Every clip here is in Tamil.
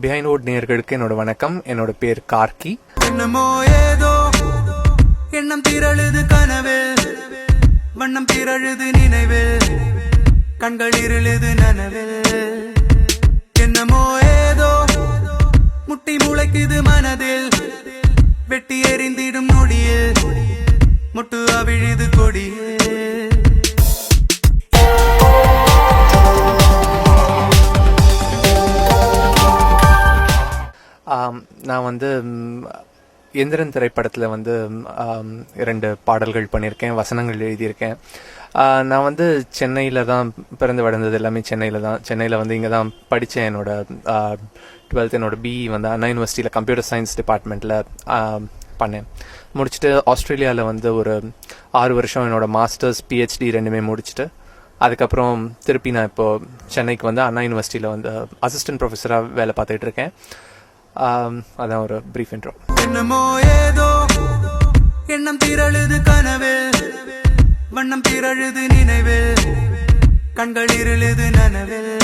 Behindwoods நேயர்களுக்கு என்னோட வணக்கம். என்னோட பேர் கார்கி. என்னமோ ஏதோ எண்ணம் திரழுது கனவில், வண்ணம் திரழுது நினைவில், கண்கள் இருளுது நனவில். என்னமோ ஏதோ முட்டி முளைக்குது மனதில், வெட்டி எறிந்திடும் நொடியில், முட்டு அவிழுது கொடியில். நான் எந்திரன் திரைப்படத்தில் 2 பாடல்கள் பண்ணியிருக்கேன், வசனங்கள் எழுதியிருக்கேன். நான் சென்னையில் தான் பிறந்து வளர்ந்தது, எல்லாமே சென்னையில் இங்கே தான் படித்தேன். என்னோட 12th என்னோட BE அண்ணா யூனிவர்சிட்டியில் கம்ப்யூட்டர் சயின்ஸ் டிபார்ட்மெண்ட்டில் பண்ணேன். முடிச்சுட்டு ஆஸ்திரேலியாவில் ஒரு 6 வருஷம் என்னோட மாஸ்டர்ஸ் PhD ரெண்டுமே முடிச்சுட்டு அதுக்கப்புறம் திருப்பி நான் இப்போது சென்னைக்கு அண்ணா யூனிவர்சிட்டியில் அசிஸ்டன்ட் ப்ரொஃபஸராக வேலை பார்த்துட்டு இருக்கேன். அதான் ஒரு பிரீஃப் இன்ட்ரோ. என்னமோ ஏதோ எண்ணம் திரழுது கனவில், வண்ணம் திரழுது நினைவில், கண்கள் இருளுது நனவில்.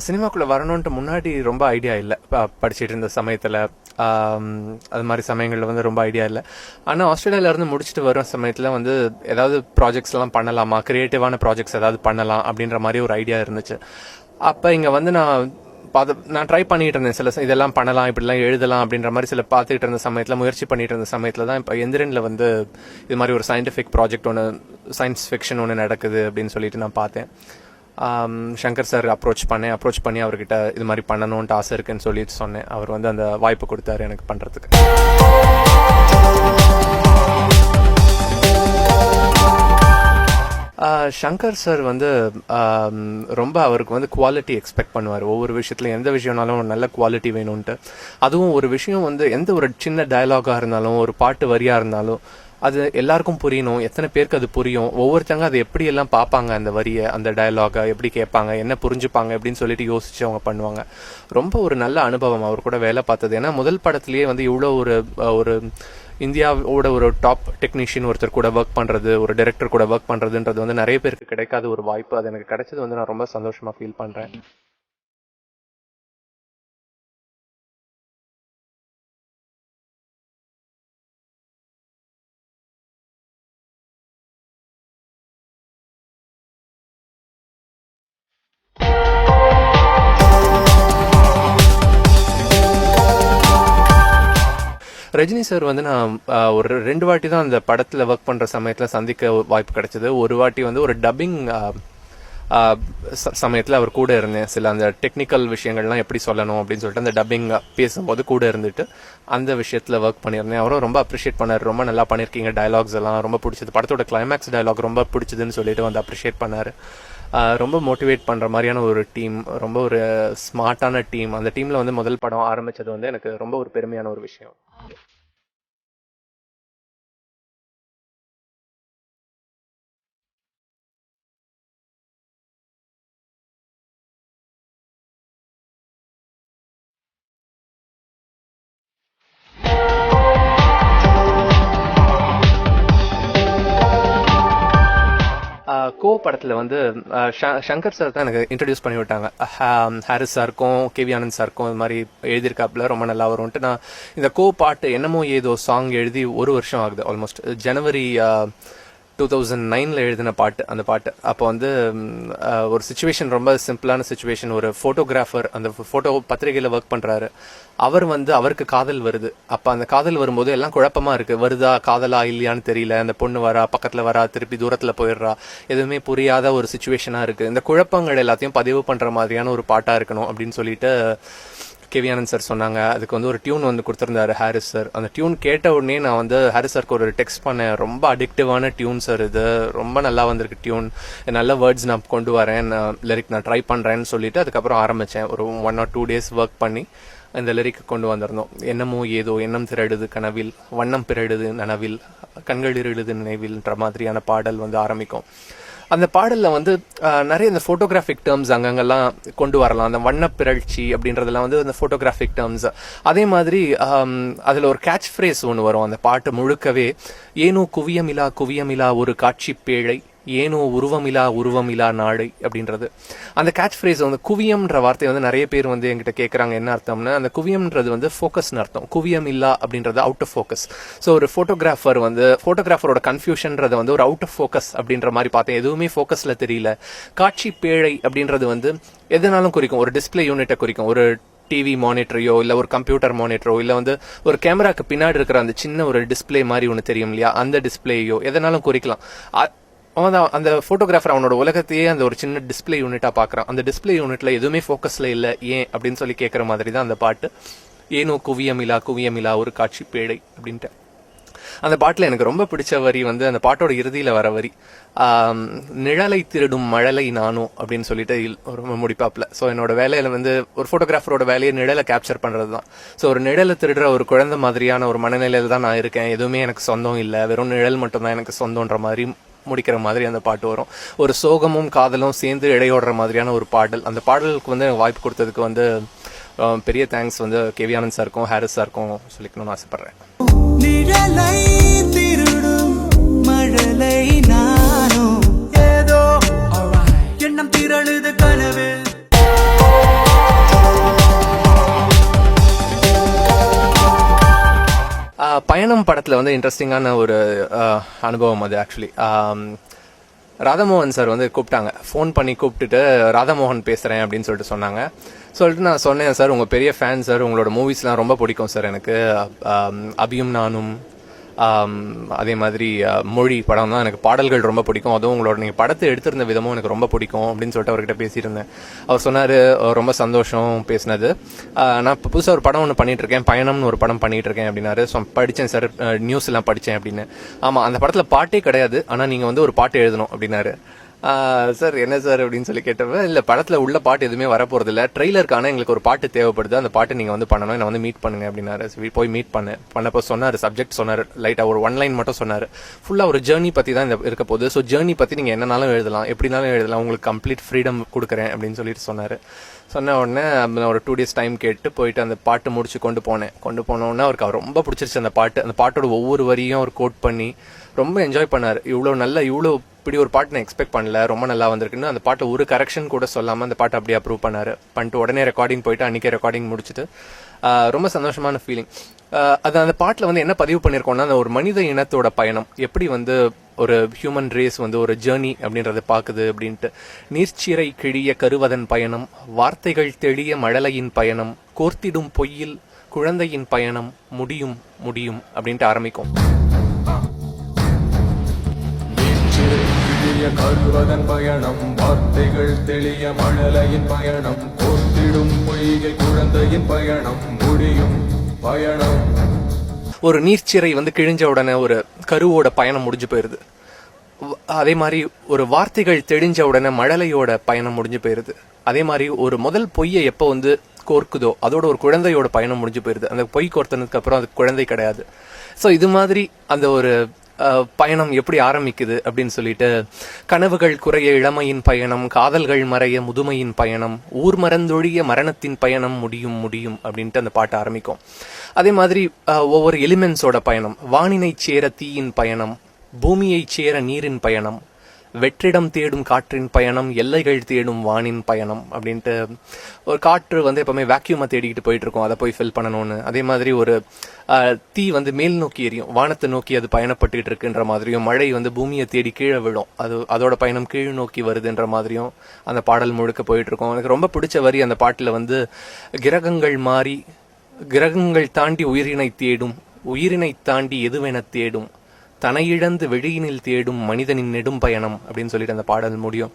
சினிமாக்குள்ளே வரணுன்ட்டு முன்னாடி ரொம்ப ஐடியா இல்லை. படிச்சுட்டு இருந்த சமயத்தில் அது மாதிரி சமயங்களில் ரொம்ப ஐடியா இல்லை. ஆனால் ஆஸ்திரேலியாவிலேருந்து முடிச்சுட்டு வர சமயத்தில் ஏதாவது ப்ராஜெக்ட்ஸ்லாம் பண்ணலாமா, க்ரியேட்டிவான ப்ராஜெக்ட்ஸ் ஏதாவது பண்ணலாம் அப்படின்ற மாதிரி ஒரு ஐடியா இருந்துச்சு. அப்போ இங்கே நான் ட்ரை பண்ணிகிட்டு இருந்தேன். இதெல்லாம் பண்ணலாம், இப்படிலாம் எழுதலாம் அப்படின்ற மாதிரி பார்த்துக்கிட்டு இருந்த சமயத்தில், முயற்சி பண்ணிட்டு இருந்த சமயத்தில் தான் இப்போ எந்திரனில் இது மாதிரி ஒரு சயின்டிஃபிக் ப்ராஜெக்ட் ஒன்று, சயின்ஸ் ஃபிக்ஷன் ஒன்று நடக்குது அப்படின்னு சொல்லிட்டு நான் பார்த்தேன். ஷங்கர் சார் அப்ரோச் பண்ணி அவர்கிட்ட இது மாதிரி பண்ணணுன்ட்டு ஆசை இருக்குன்னு சொல்லிட்டு சொன்னேன். அவர் அந்த வாய்ப்பு கொடுத்தாரு எனக்கு பண்ணுறதுக்கு. ஷங்கர் சார் ரொம்ப அவருக்கு குவாலிட்டி எக்ஸ்பெக்ட் பண்ணுவார். ஒவ்வொரு விஷயத்துல எந்த விஷயம்னாலும் நல்ல குவாலிட்டி வேணும்ன்ட்டு. அதுவும் ஒரு விஷயம் எந்த ஒரு சின்ன டயலாகாக இருந்தாலும், ஒரு பாட்டு வரியாக இருந்தாலும், அது எல்லாருக்கும் புரியணும். எத்தனை பேருக்கு அது புரியும், ஒவ்வொருத்தங்க அதை எப்படி எல்லாம் பார்ப்பாங்க, அந்த வரியை, அந்த டயலாகை எப்படி கேட்பாங்க, என்ன புரிஞ்சுப்பாங்க அப்படின்னு சொல்லிட்டு யோசிச்சு அவங்க பண்ணுவாங்க. ரொம்ப ஒரு நல்ல அனுபவம் அவர் கூட வேலை பார்த்தது. ஏன்னா முதல் படத்துலேயே இவ்வளோ ஒரு இந்தியாவோட ஒரு டாப் டெக்னீஷியன் ஒருத்தர் கூட ஒர்க் பண்ணுறது, ஒரு டைரக்டர் கூட ஒர்க் பண்ணுறதுன்றது நிறைய பேருக்கு கிடைக்காத ஒரு வாய்ப்பு. அது எனக்கு கிடைச்சது நான் ரொம்ப சந்தோஷமாக ஃபீல் பண்ணுறேன். ரஜினி சார் நான் ஒரு 2 வாட்டி தான் அந்த படத்தில் ஒர்க் பண்ணுற சமயத்தில் சந்திக்க வாய்ப்பு கிடைச்சது. ஒரு வாட்டி ஒரு டப்பிங் சமயத்தில் அவர் கூட இருந்தேன். சில அந்த டெக்னிக்கல் விஷயங்கள்லாம் எப்படி சொல்லணும் அப்படின்னு சொல்லிட்டு அந்த டப்பிங் பேசும்போது கூட இருந்துட்டு அந்த விஷயத்தில் ஒர்க் பண்ணியிருந்தேன். அவரும் ரொம்ப அப்ரிஷியேட் பண்ணார். ரொம்ப நல்லா பண்ணியிருக்கீங்க, டயலாக்ஸ் எல்லாம் ரொம்ப பிடிச்சது, படத்தோட கிளைமேக்ஸ் டயலாக் ரொம்ப பிடிச்சதுன்னு சொல்லிட்டு அப்ரிஷியேட் பண்ணார். ரொம்ப மோட்டிவேட் பண்ணுற மாதிரியான ஒரு டீம், ரொம்ப ஒரு ஸ்மார்ட்டான டீம். அந்த டீமில் முதல் படம் ஆரம்பித்தது எனக்கு ரொம்ப ஒரு பெருமையான ஒரு விஷயம். கோ படத்தில் ஷங்கர் சார் தான் எனக்கு இன்ட்ரடியூஸ் பண்ணி விட்டாங்க. ஹாரிஸ் சாருக்கும் KV ஆனந்த் சாருக்கும் இது மாதிரி எழுதியிருக்காப்புல, ரொம்ப நல்லா வரும்ன்ட்டு. நான் இந்த கோ பாட்டு என்னமோ ஏதோ சாங் எழுதி 1 வருஷம் ஆகுது. ஆல்மோஸ்ட் ஜனவரி 2009 எழுதின பாட்டு அந்த பாட்டு. அப்போ ஒரு சுச்சுவேஷன், ரொம்ப சிம்பிளான சுச்சுவேஷன். ஒரு ஃபோட்டோகிராஃபர் அந்த ஃபோட்டோ பத்திரிகையில் ஒர்க் பண்ணுறாரு. அவர் அவருக்கு காதல் வருது. அப்போ அந்த காதல் வரும்போது எல்லாம் குழப்பமாக இருக்குது. வருதா, காதலா இல்லையான்னு தெரியல. அந்த பொண்ணு வரா, பக்கத்தில் வரா, திருப்பி தூரத்தில் போயிடுறா. எதுவுமே புரியாத ஒரு சுச்சுவேஷனாக இருக்குது. இந்த குழப்பங்கள் எல்லாத்தையும் பதிவு பண்ணுற மாதிரியான ஒரு பாட்டாக இருக்கணும் அப்படின்னு சொல்லிட்டு KV ஆனந்த் சார் சொன்னாங்க. அதுக்கு ஒரு டியூன் கொடுத்துருந்தாரு ஹாரிஸ் சார். அந்த டியூன் கேட்ட உடனே நான் ஹாரிஸ் சாருக்கு ஒரு டெக்ஸ்ட் பண்ணேன். ரொம்ப அடிக்டிவான டியூன் சார், இது ரொம்ப நல்லா வந்திருக்கு டியூன், நல்ல வேர்ட்ஸ் நான் கொண்டு வரேன், லிரிக் நான் ட்ரை பண்ணுறேன்னு சொல்லிட்டு அதுக்கப்புறம் ஆரம்பித்தேன். ஒரு 1 or 2 days ஒர்க் பண்ணி இந்த லிரிக் கொண்டு வந்திருந்தோம். என்னமோ ஏதோ எண்ணம் திரழுது கனவில், வண்ணம் பிறழுது நனவில், கண்கள் இருழுது நினைவில்ன்ற மாதிரியான பாடல் ஆரம்பிக்கும். அந்த பாடலில் நிறைய இந்த ஃபோட்டோகிராஃபிக் டேர்ம்ஸ் அங்கங்கெல்லாம் கொண்டு வரலாம். அந்த வண்ணப்பிறழ்ச்சி அப்படின்றதெல்லாம் அந்த ஃபோட்டோகிராஃபிக் டேர்ம்ஸ். அதே மாதிரி அதில் ஒரு கேட்ச் ஃப்ரேஸ் ஒன்று வரும் அந்த பாட்டு முழுக்கவே. ஏனோ குவியமிலா குவியமிலா ஒரு காட்சி பேழை, ஏனோ உருவமிலா நாடு அப்படின்றது. அந்த கேட்ச் ஃப்ரேஸ் வந்து குவியம்ன்ற வார்த்தை வந்து நிறைய பேர் வந்து என்கிட்ட கேட்குறாங்க என்ன அர்த்தம்னு. அந்த குவியம்ன்றது வந்து ஃபோக்கஸ்னு அர்த்தம். குவியம் இல்லா அப்படின்றது அவுட் ஆஃப் ஃபோக்கஸ். ஸோ ஒரு ஃபோட்டோகிராஃபரோட கன்ஃபியூஷன்றது வந்து ஒரு அவுட் ஆஃப் ஃபோக்கஸ் அப்படின்ற மாதிரி பார்த்தேன். எதுவுமே ஃபோக்கஸில் தெரியல. காட்சி பேழை அப்படின்றது வந்து எதுனாலும் குறிக்கும். ஒரு டிஸ்பிளே யூனிட்டை குறிக்கும். ஒரு டிவி மானிட்டரையோ இல்லை ஒரு கம்ப்யூட்டர் மானிட்டரோ இல்லை வந்து ஒரு கேமராக்கு பின்னாடி இருக்கிற அந்த சின்ன ஒரு டிஸ்பிளே மாதிரி ஒன்று தெரியும் இல்லையா, அந்த டிஸ்பிளேயோ எதனாலும் குறிக்கலாம். அவன் அந்த ஃபோட்டோகிராஃபர் அவனோட உலகத்தையே அந்த ஒரு சின்ன டிஸ்பிளே யூனிட்டாக பார்க்குறான். அந்த டிஸ்பிளே யூனிட்ல எதுவுமே ஃபோக்கஸில் இல்லை ஏன் அப்படின்னு சொல்லி கேட்குற மாதிரி தான் அந்த பாட்டு. ஏனோ குவியமிலா ஒரு காட்சி பேழை அப்படின்ட்டு. அந்த பாட்டில் எனக்கு ரொம்ப பிடிச்ச வரி வந்து அந்த பாட்டோட இறுதியில் வர வரி, நிழலை திருடும் மழலை நானும் அப்படின்னு சொல்லிட்டு ரொம்ப முடிப்பாப்ல. ஸோ என்னோட வேலையில வந்து ஒரு ஃபோட்டோகிராஃபரோட வேலையை நிழலை கேப்சர் பண்ணுறது தான். ஸோ ஒரு நிழலை திருடுற ஒரு குழந்தை மாதிரியான ஒரு மனநிலையில தான் நான் இருக்கேன். எதுவுமே எனக்கு சொந்தம் இல்லை, வெறும் நிழல் மட்டும்தான் எனக்கு சொந்தன்ற மாதிரி முடிக்கிற மாதிரி அந்த பாட்டு வரும். ஒரு சோகமும் காதலும் சேர்ந்து இடையோடுற மாதிரியான ஒரு பாடல். அந்த பாடலுக்கு வந்து வாய்ப்பு கொடுத்ததுக்கு வந்து பெரிய தேங்க்ஸ் வந்து கேவி ஆனந்த் சாருக்கும் ஹாரிஸ் சாருக்கும் சொல்லிக்கணும்னு ஆசைப்படுறேன். நிழலை திருடும் மழலை நானும் ஏதோ எண்ணம் திரழுது கனவு. பயணம் படத்துல வந்து இன்ட்ரெஸ்டிங்கான ஒரு அனுபவம் அது. ஆக்சுவலி ராதாமோகன் சார் வந்து கூப்பிட்டாங்க, ஃபோன் பண்ணி கூப்பிட்டுட்டு ராதாமோகன் பேசுகிறேன் அப்படின்னு சொல்லிட்டு நான் சொன்னேன், சார் உங்கள் பெரிய ஃபேன் சார், உங்களோட மூவிஸ்லாம் ரொம்ப பிடிக்கும் சார் எனக்கு. அபியும் நானும் அதே மாதிரி மொழி படம் தான் எனக்கு பாடல்கள் ரொம்ப பிடிக்கும். அதுவும் உங்களோட நீங்கள் படத்தை எடுத்திருந்த விதமும் எனக்கு ரொம்ப பிடிக்கும் அப்படின்னு சொல்லிட்டு அவர்கிட்ட பேசியிருந்தேன். அவர் சொன்னார் ரொம்ப சந்தோஷம் பேசினது, நான் இப்போ புதுசாக ஒரு படம் ஒன்று பண்ணிட்டு இருக்கேன், பயணம்னு ஒரு படம் பண்ணிட்டு இருக்கேன் அப்படின்னாரு. ஸோ படித்தேன் சார், நியூஸ் எல்லாம் படித்தேன் அப்படின்னு. ஆமாம், அந்த படத்தில் பாட்டே கிடையாது, ஆனால் நீங்கள் வந்து ஒரு பாட்டு எழுதணும் அப்படின்னாரு. சார் என்ன சார் அப்படின்னு சொல்லி கேட்டப்ப, இல்லை படத்தில் உள்ள பாட்டு எதுவுமே வரப்போறது இல்லை, ட்ரெய்லருக்கான எங்களுக்கு ஒரு பாட்டு தேவைப்படுது, அந்த பாட்டு நீங்கள் வந்து பண்ணணும், என்னை வந்து மீட் பண்ணுங்க அப்படின்னாரு. போய் மீட் பண்ணப்போ சொன்னார், சப்ஜெக்ட் சொன்னார், லைட்டாக ஒரு 1 லைன் மட்டும் சொன்னார். ஃபுல்லாக ஒரு ஜேர்னி பற்றி தான் இருக்க போகுது. ஸோ ஜேர்னி பற்றி நீங்கள் என்னன்னாலும் எழுதலாம், எப்படினாலும் எழுதலாம், உங்களுக்கு கம்ப்ளீட் ஃப்ரீடம் கொடுக்குறேன் அப்படின்னு சொல்லிட்டு சொன்னார். சொன்ன உடனே ஒரு 2 days டைம் கேட்டு போயிட்டு அந்த பாட்டு முடிச்சு கொண்டு போனோடனே அவருக்கு ரொம்ப பிடிச்சிருச்சு அந்த பாட்டு. அந்த பாட்டோட ஒவ்வொரு வரியும் அவர் கோட் பண்ணி ரொம்ப என்ஜாய் பண்ணார். இவ்வளோ இப்படி ஒரு பாட்டு நான் எக்ஸ்பெக்ட் பண்ணல, ரொம்ப நல்லா வந்திருக்குன்னு அந்த பாட்டை ஒரு கரெக்ஷன் கூட சொல்லாமல் அந்த பாட்டை அப்படியே அப்ரூவ் பண்ணிட்டு உடனே ரெக்கார்டிங் போயிட்டு அன்றைக்கே ரெக்கார்டிங் முடிச்சுட்டு ரொம்ப சந்தோஷமான ஃபீலிங். அது அந்த பாட்டில் வந்து என்ன பதிவு பண்ணியிருக்கோம்னா, அந்த ஒரு மனித இனத்தோட பயணம் எப்படி வந்து ஒரு ஹியூமன் ரேஸ் வந்து ஒரு ஜேர்னி அப்படின்றத பார்க்குது அப்படின்ட்டு. நீர்ச்சிறை கிழிய கருவதன் பயணம், வார்த்தைகள் தெளிய மழலையின் பயணம், கோர்த்திடும் பொய்யில் குழந்தையின் பயணம், முடியும் அப்படின்ட்டு ஆரம்பிக்கும். கருவதன் பயணம், வார்த்தைகள் தெளிய மழலையின் பயணம், கோர்த்திடும் பொய்கை குழந்தையின் பயணம், முடியும் பயணம். ஒரு நீர்ச்சிறை வந்து கிழிஞ்ச உடனே ஒரு கருவோட பயணம் முடிஞ்சு போயிருது. அதே மாதிரி ஒரு வார்த்தைகள் தெளிஞ்ச உடனே மழலையோட பயணம் முடிஞ்சு போயிருது. அதே மாதிரி ஒரு முதல் பொய்யை எப்போ வந்து கோர்க்குதோ அதோட ஒரு குழந்தையோட பயணம் முடிஞ்சு போயிருது. அந்த பொய் கோர்த்தனதுக்கு அப்புறம் அது குழந்தை கிடையாது. ஸோ இது மாதிரி அந்த ஒரு பயணம் எப்படி ஆரம்பிக்குது அப்படின்னு சொல்லிட்டு, கனவுகள் குறைய இளமையின் பயணம், காதல்கள் மறைய முதுமையின் பயணம், ஊர் மறந்தொழிய மரணத்தின் பயணம், முடியும் அப்படின்ட்டு அந்த பாட்டு ஆரம்பிக்கும். அதே மாதிரி ஒவ்வொரு எலிமெண்ட்ஸோட பயணம், வானினை சேர தீயின் பயணம், பூமியை சேர நீரின் பயணம், வெற்றிடம் தேடும் காற்றின் பயணம், எல்லைகள் தேடும் வானின் பயணம் அப்படின்ட்டு. ஒரு காற்று வந்து எப்பவுமே வேக்யூமை தேடிக்கிட்டு போயிட்டு இருக்கோம், அதை போய் ஃபில் பண்ணணும்னு. அதே மாதிரி ஒரு தீ வந்து மேல் நோக்கி எரியும், வானத்தை நோக்கி அது பயணப்பட்டு இருக்குன்ற மாதிரியும், மழை வந்து பூமியை தேடி கீழே விடும், அதோட பயணம் கீழ் நோக்கி வருதுன்ற மாதிரியும் அந்த பாடல் முழுக்க போயிட்டு இருக்கோம். எனக்கு ரொம்ப பிடிச்ச வரி அந்த பாட்டில் வந்து, கிரகங்கள் மாறி கிரகங்கள் தாண்டி உயிரினை தேடும், உயிரினை தாண்டி எதுவென தேடும், தனையிழந்து வெளியினில் தேடும் மனிதனின் நெடும் பயணம் அப்படின்னு சொல்லிட்டு அந்த பாடல் முடியும்.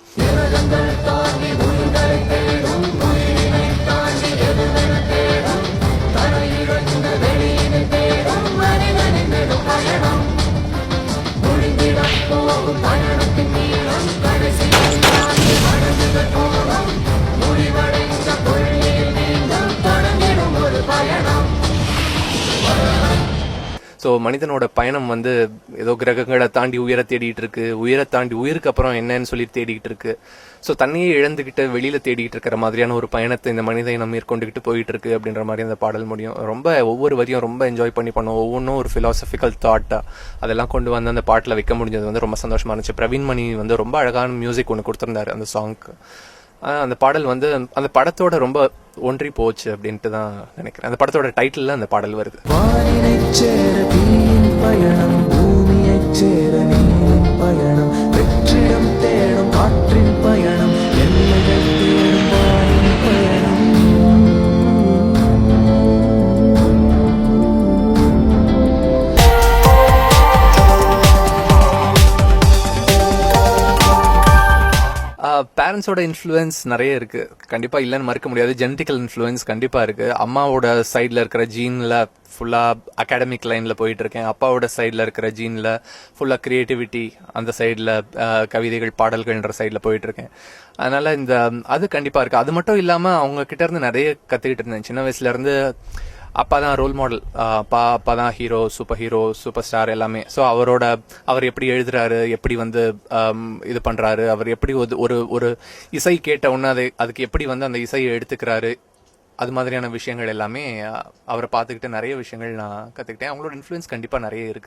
ஸோ மனிதனோட பயணம் வந்து ஏதோ கிரகங்களை தாண்டி உயர தேடிட்டு இருக்கு, உயரை தாண்டி உயிருக்கு அப்புறம் என்னன்னு சொல்லி தேடிட்டு இருக்கு. ஸோ தண்ணியை இழந்துகிட்டு வெளியில தேடிட்டு இருக்கிற மாதிரியான ஒரு பயணத்தை இந்த மனித இனம் மேற்கொண்டுகிட்டு போயிட்டு இருக்கு அப்படின்ற மாதிரி அந்த பாடல் முடியும். ரொம்ப ஒவ்வொரு வரியும் ரொம்ப என்ஜாய் பண்ணி பண்ணோம். ஒவ்வொன்றும் ஒரு பிலாசபிக்கல் தாட்டா அதெல்லாம் கொண்டு வந்து அந்த பாட்டில் வைக்க முடிஞ்சது வந்து ரொம்ப சந்தோஷமா இருந்துச்சு. பிரவீன் மணி வந்து ரொம்ப அழகான மியூசிக் ஒன்று கொடுத்துருந்தாரு அந்த சாங்க்கு. அந்த பாடல் வந்து அந்த படத்தோட ரொம்ப ஒன்றி போச்சு அப்படின்ட்டு தான் நினைக்கிறேன். அந்த படத்தோட டைட்டில் அந்த பாடல் வருது. பயணம் பூமியைச் சேர நீரின் பயணம் வெற்றிடம் தேடும் காற்றின் பயணம் எல்லைகள் தேடும் வானின் பயணம். பேரண்ட்ஸோட இன்ஃப்ளூயன்ஸ் நிறைய இருக்கு, கண்டிப்பா இல்லைன்னு மறுக்க முடியாது. ஜெனட்டிக்கல் இன்ஃப்ளூயன்ஸ் கண்டிப்பா இருக்கு. அம்மாவோட சைட்ல இருக்கிற ஜீன்ல ஃபுல்லா அகாடமிக் லைன்ல போயிட்டு இருக்கேன். அப்பாவோட சைட்ல இருக்கிற ஜீன்ல ஃபுல்லா கிரியேட்டிவிட்டி, அந்த சைட்ல கவிதைகள் பாடல்கள்ன்ற சைட்ல போயிட்டு இருக்கேன். அதனால அது கண்டிப்பா இருக்கு. அது மட்டும் இல்லாம அவங்க கிட்ட இருந்து நிறைய கத்துக்கிட்டு இருந்தேன். சின்ன வயசுல இருந்து அப்பா தான் ரோல் மாடல், அப்பா தான் ஹீரோ, சூப்பர் ஸ்டார் எல்லாமே. ஸோ அவர் எப்படி எழுதுறாரு, எப்படி வந்து இது பண்றாரு, அவர் எப்படி ஒரு இசை கேட்ட உடனே அதுக்கு எப்படி வந்து அந்த இசையை எடுத்துக்கிறாரு, அது மாதிரியான விஷயங்கள் எல்லாமே அவரை பார்த்துக்கிட்டு நிறைய விஷயங்கள் நான் கத்துக்கிட்டேன். அவங்களோட இன்ஃப்ளூயன்ஸ் கண்டிப்பா நிறைய இருக்கு.